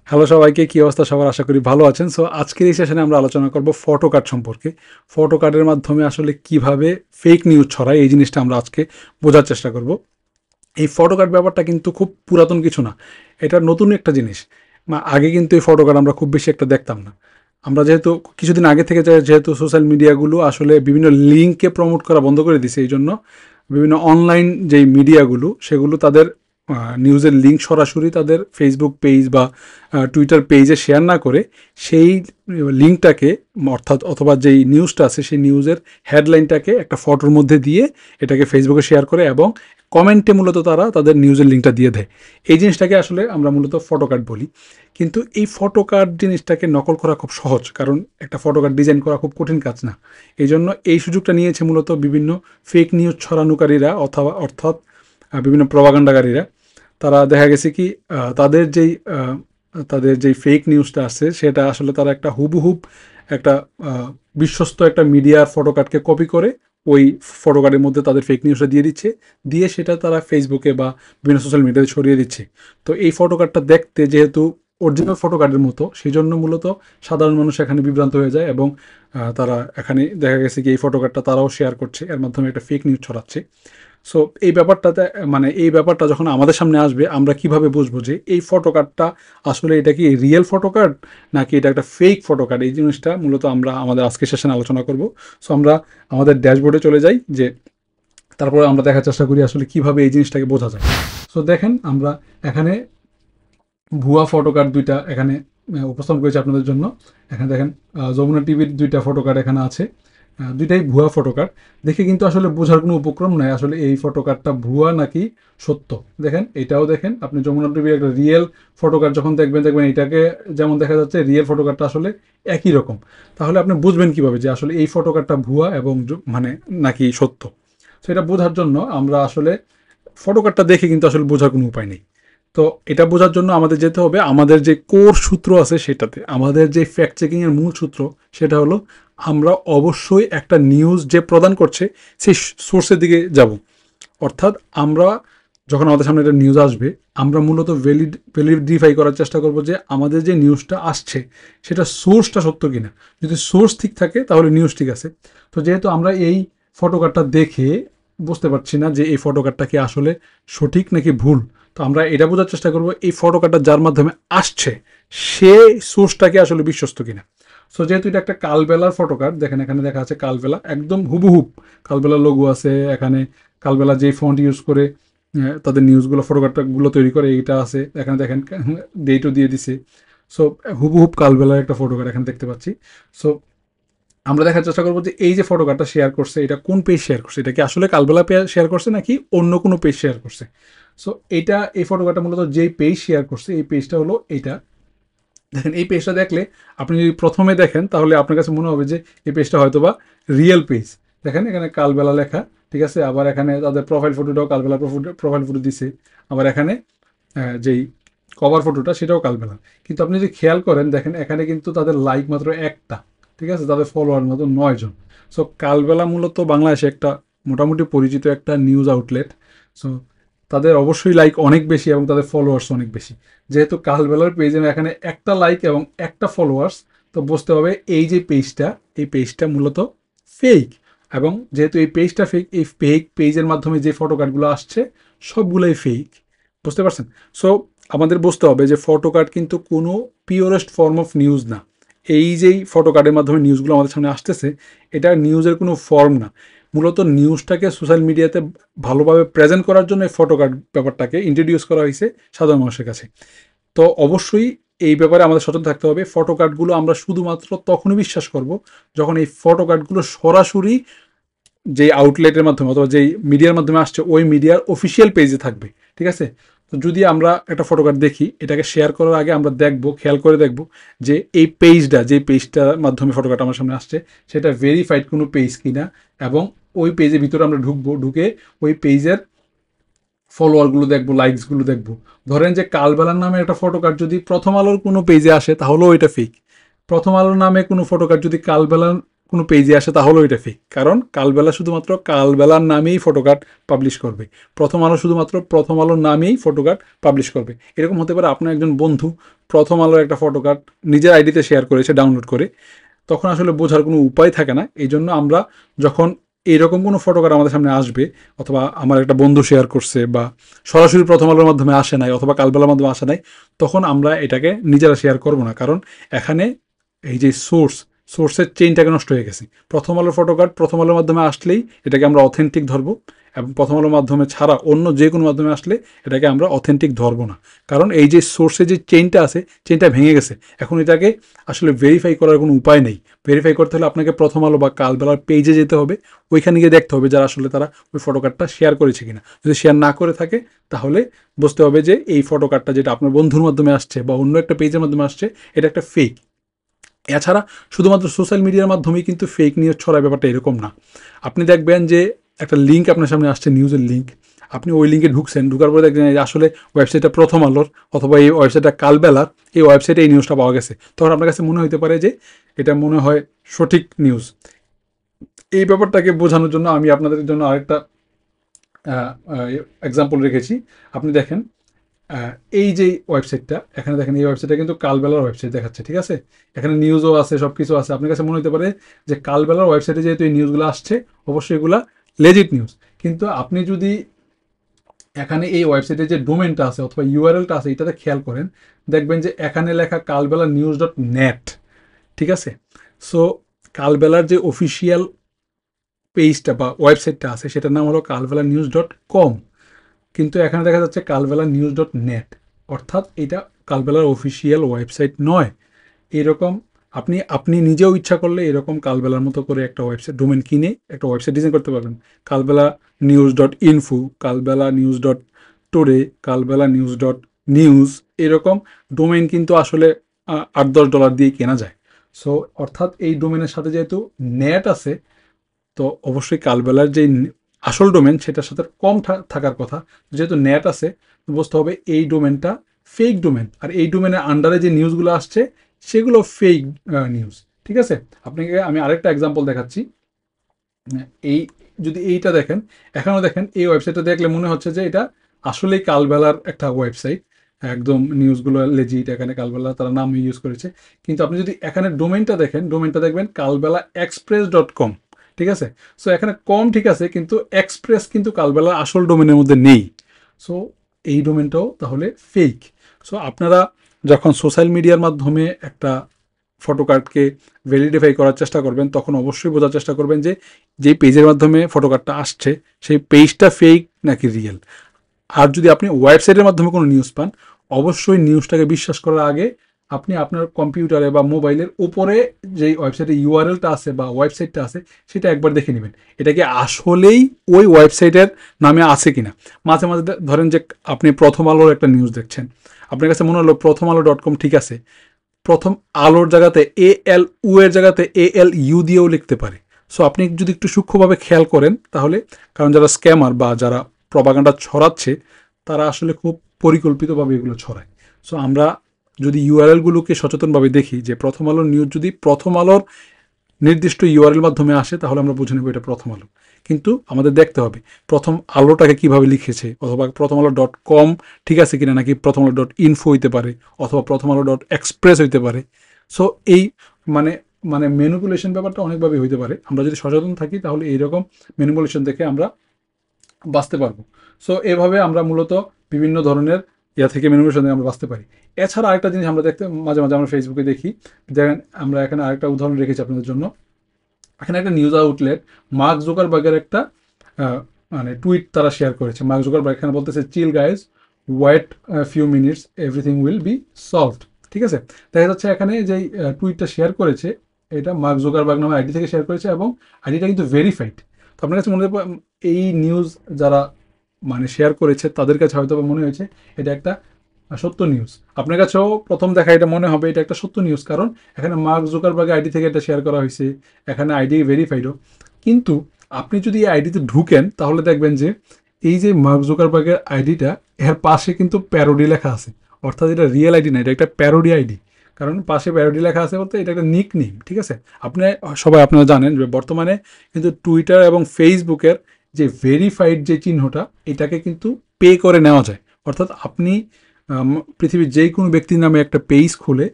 Hello সবাইকে, কি অবস্থা সবার? আশা করি ভালো আছেন। সো আজকের এই সেশনে আমরা আলোচনা করব ফটো কার্ড সম্পর্কে। ফটো কার্ডের মাধ্যমে আসলে কিভাবে ফেক নিউজ ছড়ায় এই জিনিসটা আমরা আজকে বোঝার চেষ্টা করব। এই ফটো কার্ড ব্যাপারটা কিন্তু খুব পুরাতন কিছু না, এটা নতুন একটা জিনিস। আগে কিন্তু এই ফটো কার্ড আমরা খুব বেশি একটা দেখতাম না। আমরা যেহেতু কিছুদিন আগে থেকে যেহেতু সোশ্যাল মিডিয়াগুলো আসলে বিভিন্ন লিঙ্ককে প্রমোট করা বন্ধ করে দিছে, এই জন্য বিভিন্ন অনলাইন যেই মিডিয়াগুলো সেগুলো তাদের নিউজের লিঙ্ক সরাসরি তাদের ফেসবুক পেজ বা টুইটার পেজে শেয়ার না করে সেই লিঙ্কটাকে অর্থাৎ অথবা যেই নিউজটা আছে সেই নিউজের হেডলাইনটাকে একটা ফটোর মধ্যে দিয়ে এটাকে ফেসবুকে শেয়ার করে এবং কমেন্টে মূলত তারা তাদের নিউজের লিঙ্কটা দিয়ে দেয়। এই জিনিসটাকে আসলে আমরা মূলত ফটো কার্ড বলি। কিন্তু এই ফটো কার্ড জিনিসটাকে নকল করা খুব সহজ, কারণ একটা ফটো কার্ড ডিজাইন করা খুব কঠিন কাজ না। এই জন্য এই সুযোগটা নিয়েছে মূলত বিভিন্ন ফেক নিউজ ছড়ানোকারীরা অথবা অর্থাৎ বিভিন্ন প্রপাগান্ডাকারীরা। তারা দেখা গেছে কি তাদের যেই ফেক নিউজটা আছে সেটা আসলে তারা একটা হুবহুব একটা বিশ্বস্ত একটা মিডিয়ার ফটো কার্ডকে কপি করে ওই ফটো কার্ডের মধ্যে তাদের ফেক নিউজটা দিয়ে দিচ্ছে, দিয়ে সেটা তারা ফেসবুকে বা বিভিন্ন সোশ্যাল মিডিয়াতে ছড়িয়ে দিচ্ছে। তো এই ফটো কার্ডটা দেখতে যেহেতু অরিজিনাল ফটো কার্ডের মতো, সেই জন্য মূলত সাধারণ মানুষ এখানে বিভ্রান্ত হয়ে যায় এবং তারা এখানে দেখা গেছে কি এই ফটো কার্ডটা তারাও শেয়ার করছে, এর মাধ্যমে একটা ফেক নিউজ ছড়াচ্ছে। সো এই ব্যাপারটা যখন আমাদের সামনে আসবে, আমরা কিভাবে বুঝবো যে এই ফটো কার্ডটা আসলে এটা কি রিয়েল ফটো কার্ড নাকি এটা একটা ফেক ফটো কার্ড? এই জিনিসটা মূলত আমরা আমাদের আজকের সেশনে আলোচনা করব। সো আমরা আমাদের ড্যাশবোর্ডে চলে যাই, যে তারপরে আমরা দেখার চেষ্টা করি আসলে কিভাবে এই জিনিসটাকে বোঝা যায়। সো দেখেন, আমরা এখানে ভুয়া ফটো কার্ড দুইটা এখানে উপস্থাপন করেছি আপনাদের জন্য। এখানে দেখেন যমুনা টিভির দুইটা ফটো কার্ড এখানে আছে, দুইটাই ভুয়া ফটো কার্ড। দেখে কিন্তু আসলে বোঝার কোনো উপক্রম নাই আসলে এই ফটো কার্ডটা ভুয়া নাকি সত্য। দেখেন, এটাও দেখেন, আপনি যমুনা টিভির একটা রিয়েল ফটো কার্ড যখন দেখবেন এটাকে যেমন দেখা যাচ্ছে, রিয়েল ফটো কার্ডটা আসলে একই রকম। তাহলে আপনি বুঝবেন কিভাবে যে আসলে এই ফটো কার্ডটা ভুয়া এবং নাকি সত্য? তো এটা বোঝার জন্য আমরা আসলে ফটো কার্ডটা দেখে কিন্তু আসলে বোঝার কোনো উপায় নেই। তো এটা বোঝার জন্য আমাদের যেতে হবে আমাদের যে কোর সূত্র আছে সেটাতে। আমাদের যে ফ্যাক্ট চেকিংয়ের মূল সূত্র সেটা হলো, আমরা অবশ্যই একটা নিউজ যে প্রদান করছে সেই সোর্সের দিকে যাব। অর্থাৎ আমরা যখন আমাদের সামনে একটা নিউজ আসবে, আমরা মূলত ভ্যালিডিফাই করার চেষ্টা করব যে আমাদের যে নিউজটা আসছে সেটা সোর্সটা সত্য কিনা। যদি সোর্স ঠিক থাকে তাহলে নিউজ ঠিক আছে। তো যেহেতু আমরা এই ফটো কার্ডটা দেখে বুঝতে পারছি না যে এই ফটো কার্ডটা কি আসলে সঠিক নাকি ভুল, তো আমরা এটা বোঝার চেষ্টা করব এই ফটো কার্ডটা যার মাধ্যমে আসছে সে সোর্সটাকে আসলে বিশ্বস্ত কিনা। সো যেহেতু এটা একটা কালবেলার ফটো কার্ড, দেখেন এখানে দেখা আছে কালবেলা, একদম হুবহুব কালবেলার লোগো আছে এখানে। কালবেলা যেই ফন্ট ইউজ করে তাদের নিউজগুলো ফটো কার্ডগুলো তৈরি করে এইটা আছে এখানে, দেখেন ডেটও দিয়ে দিছে। সো হুবহুব কালবেলার একটা ফটো কার্ড এখানে দেখতে পাচ্ছি। সো আমরা দেখার চেষ্টা করবো যে এই যে ফটো কার্ডটা শেয়ার করছে এটা কোন পেজ শেয়ার করছে, এটা কি আসলে কালবেলা শেয়ার করছে নাকি অন্য কোনো পেজ শেয়ার করছে। সো এই ফটো কার্ডটা মূলত যেই পেজ শেয়ার করছে এই পেজটা হলো এইটা। দেখেন, এই পেজটা দেখলে আপনি যদি প্রথমে দেখেন তাহলে আপনার কাছে মনে হবে যে এই পেজটা হয়তো বা রিয়েল পেজ। দেখেন এখানে কালবেলা লেখা, ঠিক আছে। আবার এখানে তাদের প্রোফাইল ফটোটাও কালবেলা প্রোফাইল ফটো দিছে। আবার এখানে যেই কভার ফটোটা সেটাও কালবেলা। কিন্তু আপনি যদি খেয়াল করেন, দেখেন এখানে কিন্তু তাদের লাইক মাত্র একটা, ঠিক আছে, তাদের ফলোয়ার মাত্র 9 জন। সো কালবেলা মূলত বাংলাদেশে একটা মোটামুটি পরিচিত একটা নিউজ আউটলেট। সো তাদের অবশ্যই লাইক অনেক বেশি এবং তাদের ফলোয়ার্স অনেক বেশি। যেহেতু কালবেলার পেজে এখানে একটা লাইক এবং একটা ফলোয়ার্স, তো বুঝতে হবে এই যে এই পেজটা মূলত ফেক। এবং যেহেতু এই পেজটা ফেক, এই ফেক পেজের মাধ্যমে যে ফটো কার্ডগুলো আসছে সবগুলোই ফেক। বুঝতে পারছেন? সো আমাদের বুঝতে হবে যে ফটো কার্ড কিন্তু কোনো পিওরেস্ট ফর্ম অফ নিউজ না। এই যেই ফটো কার্ডের মাধ্যমে নিউজগুলো আমাদের সামনে আসতেছে, এটা নিউজের কোনো ফর্ম না। মূলত নিউজটাকে সোশ্যাল মিডিয়াতে ভালোভাবে প্রেজেন্ট করার জন্য এই ফটো কার্ড ব্যাপারটাকে ইন্ট্রোডিউস করা হয়েছে সাধারণ মানুষের কাছে। তো অবশ্যই এই ব্যাপারে আমাদের সচেতন থাকতে হবে। ফটো কার্ডগুলো আমরা শুধুমাত্র তখনই বিশ্বাস করব যখন এই ফটো কার্ডগুলো সরাসরি যেই আউটলেটের মাধ্যমে অথবা যেই মিডিয়ার মাধ্যমে আসছে ওই মিডিয়ার অফিসিয়াল পেজে থাকবে, ঠিক আছে। তো যদি আমরা একটা ফটো কার্ড দেখি, এটাকে শেয়ার করার আগে আমরা দেখবো, খেয়াল করে দেখবো যে এই যেই পেজটার মাধ্যমে ফটো কার্ড আমার সামনে আসছে সেটা ভেরিফাইড কোনো পেজ কিনা। এবং ওই পেজের ভিতরে আমরা ঢুকে ওই পেজের ফলোয়ারগুলো দেখবো, লাইকসগুলো দেখবো। ধরেন যে কালবেলার নামে একটা ফটো কার্ড যদি প্রথম আলোর কোনো পেজে আসে তাহলেও এটা ফেক। প্রথম আলোর নামে কোনো ফটো কার্ড যদি কালবেলার কোনো পেজে আসে তাহলেও এটা ফেক, কারণ কালবেলা শুধুমাত্র কালবেলার নামেই ফটো কার্ড পাবলিশ করবে, প্রথম আলো শুধুমাত্র প্রথম আলোর নামেই ফটো কার্ড পাবলিশ করবে। এরকম হতে পারে আপনার একজন বন্ধু প্রথম আলোর একটা ফটো কার্ড নিজের আইডিতে শেয়ার করেছে ডাউনলোড করে, তখন আসলে বোঝার কোনো উপায় থাকে না। এই জন্য আমরা যখন এইরকম কোনো ফটো কার্ড আমাদের সামনে আসবে, অথবা আমার একটা বন্ধু শেয়ার করছে বা সরাসরি প্রথম আলোর মাধ্যমে আসে নাই অথবা কালবেলার মাধ্যমে আসে নাই, তখন আমরা এটাকে নিজেরা শেয়ার করব না, কারণ এখানে এই যে সোর্সের চেইনটাকে নষ্ট হয়ে গেছে। প্রথম আলোর ফটো কার্ড প্রথম আলোর মাধ্যমে আসলেই এটাকে আমরা অথেন্টিক ধরবো, এবং প্রথম আলোর মাধ্যমে ছাড়া অন্য যে কোনো মাধ্যমে আসলে এটাকে আমরা অথেন্টিক ধরবো না, কারণ এই যে সোর্সের যে চেইনটা আছে, চেইনটা ভেঙে গেছে। এখন এটাকে আসলে ভেরিফাই করার কোনো উপায় নেই। ভেরিফাই করতে হলে আপনাকে প্রথম আলো বা কালবেলার পেজে যেতে হবে, ওইখানে গিয়ে দেখতে হবে যারা আসলে তারা ওই ফটো কার্ডটা শেয়ার করেছে কিনা। যদি শেয়ার না করে থাকে তাহলে বুঝতে হবে যে এই ফটো কার্ডটা যেটা আপনার বন্ধুর মাধ্যমে আসছে বা অন্য একটা পেজের মাধ্যমে আসছে, এটা একটা ফেক। এছাড়া শুধুমাত্র সোশ্যাল মিডিয়ার মাধ্যমেই কিন্তু ফেক নিউজ ছড়ায়, ব্যাপারটা এরকম না। আপনি দেখবেন যে একটা লিঙ্ক আপনার সামনে আসছে, নিউজের লিঙ্ক, আপনি ওই লিঙ্কে ঢুকছেন, ঢুকার পরে দেখবেন যে আসলে ওয়েবসাইটটা প্রথম আলোর অথবা এই ওয়েবসাইটটা কালবেলার, এই ওয়েবসাইটে এই নিউজটা পাওয়া গেছে। তখন আপনার কাছে মনে হতে পারে যে এটা মনে হয় সঠিক নিউজ। এই ব্যাপারটাকে বোঝানোর জন্য আমি আপনাদের জন্য আরেকটা এক্সাম্পল রেখেছি। আপনি দেখেন এই যে ওয়েবসাইটটা, এখানে দেখেন এই ওয়েবসাইটটা কিন্তু কালবেলার ওয়েবসাইট দেখাচ্ছে, ঠিক আছে? এখানে নিউজও আছে, সব কিছু আছে। আপনার কাছে মনে হতে পারে যে কালবেলার ওয়েবসাইটে যেহেতু এই নিউজগুলো আসছে, অবশ্যই এগুলা লেজিট নিউজ। কিন্তু আপনি যদি এখানে এই ওয়েবসাইটে যে ডোমেনটা আছে অথবা ইউআরএলটা আছে, এটাতে খেয়াল করেন, দেখবেন যে এখানে লেখা কালবেলা নিউজ ডট নেট, ঠিক আছে? সো কালবেলার যে অফিসিয়াল পেজটা বা ওয়েবসাইটটা আছে, সেটার নাম হলো কালবেলা নিউজ ডট কম, কিন্তু এখানে দেখা যাচ্ছে কালবেলা নিউজ ডট নেট, অর্থাৎ এটা কালবেলার অফিসিয়াল ওয়েবসাইট নয়। এরকম আপনি আপনি নিজেও ইচ্ছা করলে এরকম কালবেলার মতো করে একটা ওয়েবসাইট ডোমেন কিনে একটা ওয়েবসাইট ডিজাইন করতে পারবেন। কালবেলা নিউজ ডট ইনফো, কালবেলা নিউজ ডট টুডে, কালবেলা নিউজ ডট নিউজ, এরকম ডোমেন কিন্তু আসলে $8-10 দিয়ে কেনা যায়। সো অর্থাৎ এই ডোমেনের সাথে যেহেতু নেট আছে, তো অবশ্যই কালবেলার যে আসল ডোমেন সেটার সাথে কম থাকার কথা। যেহেতু নেট আছে, বুঝতে হবে এই ডোমেনটা ফেক ডোমেন, আর এই ডোমেনের আন্ডারে যে নিউজগুলো আসছে সেগুলো ফেক নিউজ, ঠিক আছে? আপনাকে আমি আরেকটা এক্সাম্পল দেখাচ্ছি। এই যদি এইটা দেখেন, এখানেও দেখেন এই ওয়েবসাইটটা দেখলে মনে হচ্ছে যে এটা আসলেই কালবেলার একটা ওয়েবসাইট, একদম নিউজগুলো লেজিট, এখানে কালবেলা তারা নাম ইউজ করেছে। কিন্তু আপনি যদি এখানে ডোমেনটা দেখেন, ডোমেনটা দেখবেন কালবেলা এক্সপ্রেস ডট কম, ঠিক আছে? সো এখানে কম ঠিক আছে, কিন্তু এক্সপ্রেস কিন্তু কালবেলার আসল ডোমেনের মধ্যে নেই। সো এই ডোমেনটাও তাহলে ফেক। সো আপনারা যখন সোশ্যাল মিডিয়ার মাধ্যমে একটা ফটো কার্ডকে ভ্যালিডিফাই করার চেষ্টা করবেন, তখন অবশ্যই বোঝার চেষ্টা করবেন যে যেই পেজের মাধ্যমে ফটো কার্ডটা আসছে সেই পেজটা ফেক নাকি রিয়েল। আর যদি আপনি ওয়েবসাইটের মাধ্যমে কোনো নিউজ পান, অবশ্যই নিউজটাকে বিশ্বাস করার আগে আপনি আপনার কম্পিউটারে বা মোবাইলের উপরে যেই ওয়েবসাইটে ইউআরএলটা আছে বা ওয়েবসাইটটা আছে, সেটা একবার দেখে নেবেন এটা কি আসলেই ওই ওয়েবসাইটের নামে আছে কিনা। মাঝে মাঝে ধরেন যে আপনি প্রথম আলোর একটা নিউজ দেখছেন, আপনার কাছে মনে হলো প্রথম আলো ডট কম ঠিক আছে, প্রথম আলোর জায়গাতে ALU এর জায়গাতে ALU দিয়েও লিখতে পারে। সো আপনি যদি একটু সূক্ষ্মভাবে খেয়াল করেন তাহলে, কারণ যারা স্ক্যামার বা যারা প্রপাগান্ডা ছড়াচ্ছে তারা আসলে খুব পরিকল্পিতভাবে এগুলো ছড়ায়। সো আমরা যদি ইউআরএলগুলোকে সচেতনভাবে দেখি যে প্রথম আলোর নিউজ যদি প্রথম আলোর নির্দিষ্ট ইউআরএল মাধ্যমে আসে, তাহলে আমরা বুঝে নেব এটা প্রথম আলো। কিন্তু আমাদের দেখতে হবে প্রথম আলোটাকে কিভাবে লিখেছে, অথবা প্রথম আলো ডট কম ঠিক আছে কিনা, নাকি প্রথম আলো ডট ইনফো হইতে পারে, অথবা প্রথম আলো ডট এক্সপ্রেস হইতে পারে। সো এই মানে মানে ম্যানিপুলেশন ব্যাপারটা অনেকভাবে হইতে পারে। আমরা যদি সচেতন থাকি তাহলে এইরকম ম্যানিপুলেশন থেকে আমরা বাঁচতে পারবো। সো এভাবে আমরা মূলত বিভিন্ন ধরনের থেকে ম্যানিপুলেশন থেকে আমরা বাঁচতে পারি। এছাড়া আরেকটা জিনিস আমরা দেখতে মাঝে মাঝে আমরা ফেসবুকে দেখি, দেখেন আমরা এখানে আরেকটা উদাহরণ রেখেছি আপনাদের জন্য। এখানে একটা নিউজ আউটলেট মার্ক জুকারবার্গের একটা মানে টুইট তারা শেয়ার করেছে। মার্ক জুকারবার্গ এখানে বলতেছে, chill guys, wait few minutes, everything will be solved, ঠিক আছে? দেখা যাচ্ছে এখানে যেই টুইটটা শেয়ার করেছে, এটা মার্ক জুকারবার্গ নামে আইডি থেকে শেয়ার করেছে, এবং আইডিটা কিন্তু ভেরিফাইড। তো আপনার কাছে মনে হয় এই নিউজ যারা মানে শেয়ার করেছে তাদের কাছে হয়তো মনে হয়েছে এটা একটা সত্য নিউজ। আপনার কাছেও প্রথম দেখা এটা মনে হবে এটা একটা সত্য নিউজ, কারণ এখানে মার্ক জুকারবার্গের আইডি থেকে এটা শেয়ার করা হয়েছে, এখানে আইডি ভেরিফাইডও। কিন্তু আপনি যদি এই আইডিতে ঢুকেন তাহলে দেখবেন যে এই যে মার্ক জুকারবার্গের আইডিটা, এর পাশে কিন্তু প্যারোডি লেখা আছে, অর্থাৎ এটা রিয়েল আইডি না, এটা একটা প্যারোডি আইডি। কারণ পাশে প্যারোডি লেখা আছে বলতে এটা একটা নিক নেম, ঠিক আছে। আপনি সবাই আপনারা জানেন যে বর্তমানে কিন্তু টুইটার এবং ফেসবুকের যে ভেরিফাইড যে চিহ্নটা, এটাকে কিন্তু পে করে নেওয়া যায়। অর্থাৎ আপনি পৃথিবীর যে কোনো ব্যক্তির নামে একটা পেজ খুলে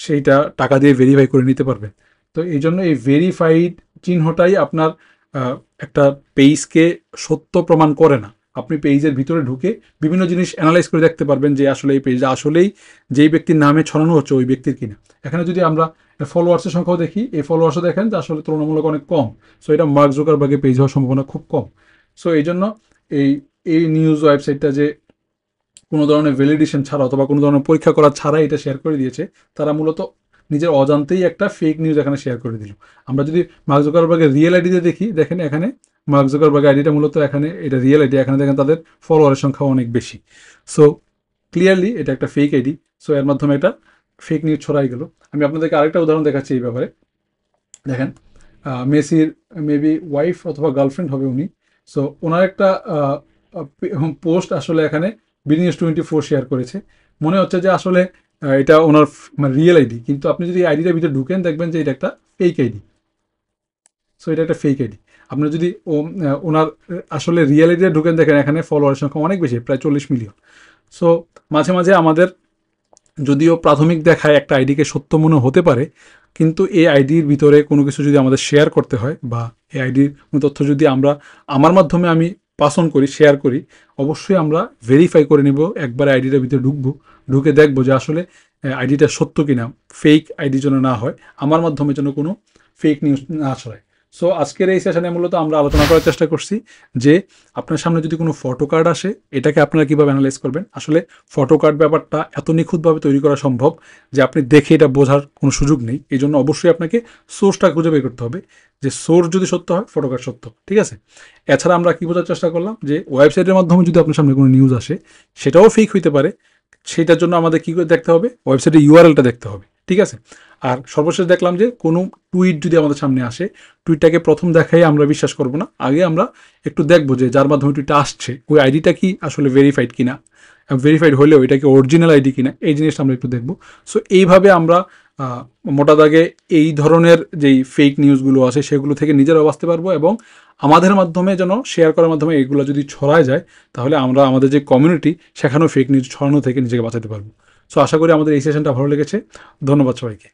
সেইটা টাকা দিয়ে ভেরিফাই করে নিতে পারবেন। তো এই জন্য এই ভেরিফাইড চিহ্নটাই আপনার একটা পেজকে সত্য প্রমাণ করে না। আপনি পেজের ভিতরে ঢুকে বিভিন্ন জিনিস অ্যানালাইজ করে দেখতে পারবেন যে আসলে এই পেজটা আসলেই যেই ব্যক্তির নামে ছড়ানো হচ্ছে ওই ব্যক্তির কিনা। এখানে যদি আমরা ফলোয়ার্সের সংখ্যাও দেখি, এই ফলোয়ার্সও দেখেন যে আসলে তুলনামূলক অনেক কম। সো এটা মার্ক জুকারবার্গের পেজ হওয়ার সম্ভাবনা খুব কম। সো এই জন্য এই এই নিউজ ওয়েবসাইটটা যে কোনো ধরনের ভ্যালিডেশন ছাড়া অথবা কোনো ধরনের পরীক্ষা করা ছাড়া এটা শেয়ার করে দিয়েছে, তারা মূলত নিজের অজান্তেই একটা ফেক নিউজ এখানে শেয়ার করে দিল। আমরা যদি মার্ক জুকারবার্গের রিয়েল আইডিতে দেখি, দেখেন এখানে মার্ক জুকারবার্গের আইডিটা মূলত এখানে এটা রিয়েল আইডি, এখানে দেখেন তাদের ফলোয়ারের সংখ্যা অনেক বেশি। সো ক্লিয়ারলি এটা একটা ফেক আইডি। সো এর মাধ্যমে এটা ফেক নিউজ ছড়াই গেল। আমি আপনাদেরকে আরেকটা উদাহরণ দেখাচ্ছি এই ব্যাপারে। দেখেন মেসির মেবি ওয়াইফ অথবা গার্লফ্রেন্ড হবে উনি। সো ওনার একটা পোস্ট আসলে এখানে বিনিউজ 24 শেয়ার করেছে। মনে হচ্ছে যে আসলে এটা ওনার মানে রিয়েল আইডি, কিন্তু আপনি যদি আইডিটার ভিতরে ঢুকেন দেখবেন যে এটা একটা ফেক আইডি। সো এটা একটা ফেক আইডি। আপনি যদি ওনার আসলে রিয়েল আইডিতে ঢুকেন দেখেন এখানে ফলোয়ারের সংখ্যা অনেক বেশি, প্রায় 40 মিলিয়ন। সো মাঝে মাঝে আমাদের যদিও প্রাথমিক দেখায় একটা আইডিকে সত্য মনে হতে পারে, কিন্তু এই আইডির ভিতরে কোনো কিছু যদি আমাদের শেয়ার করতে হয় বা এই আইডির কোনো তথ্য যদি আমার মাধ্যমে আমি পাস অন করি, শেয়ার করি, অবশ্যই আমরা ভেরিফাই করে নিব। একবার আইডিটার ভিতরে ঢুকে দেখবো যে আসলে আইডিটা সত্য কিনা, ফেক আইডি যেন না হয়, আমার মাধ্যমে যেন কোনো ফেক নিউজ না ছড়ায়। সো আজকের এই সেশনে মূলত আমরা আলোচনা করার চেষ্টা করছি যে আপনার সামনে যদি কোনো ফটো কার্ড আসে, এটাকে আপনারা কীভাবে অ্যানালাইজ করবেন। আসলে ফটো কার্ড ব্যাপারটা এত নিখুঁতভাবে তৈরি করা সম্ভব যে আপনি দেখে এটা বোঝার কোনো সুযোগ নেই। এই জন্য অবশ্যই আপনাকে সোর্সটা খুঁজে বের করতে হবে, যে সোর্স যদি সত্য হয় ফটো কার্ড সত্য, ঠিক আছে। এছাড়া আমরা কী বোঝার চেষ্টা করলাম যে ওয়েবসাইটের মাধ্যমে যদি আপনার সামনে কোনো নিউজ আসে, সেটাও ফেক হইতে পারে। সেটার জন্য আমাদের কী করে দেখতে হবে, ওয়েবসাইটের ইউআরএলটা দেখতে হবে, ঠিক আছে। আর সর্বশেষ দেখলাম যে কোনো টুইট যদি আমাদের সামনে আসে, টুইটটাকে প্রথম দেখাই আমরা বিশ্বাস করব না, আগে আমরা একটু দেখবো যে যার মাধ্যমে টুইটটা আসছে ওই আইডিটা কি আসলে ভেরিফাইড কিনা, ভেরিফাইড হলেও এটা কি অরিজিনাল আইডি কিনা, এই জিনিসটা আমরা একটু দেখবো। সো এইভাবে আমরা মোটা দাগে এই ধরনের যেই ফেক নিউজগুলো আছে সেগুলো থেকে নিজেরাও বাঁচতে পারবো, এবং আমাদের মাধ্যমে যেন শেয়ার করার মাধ্যমে এগুলো যদি ছড়ায় যায়, তাহলে আমরা আমাদের যে কমিউনিটি সেখানেও ফেক নিউজ ছড়ানো থেকে নিজেকে বাঁচাতে পারবো। সো আশা করি আমাদের এই সেশনটা ভালো লেগেছে। ধন্যবাদ সবাইকে।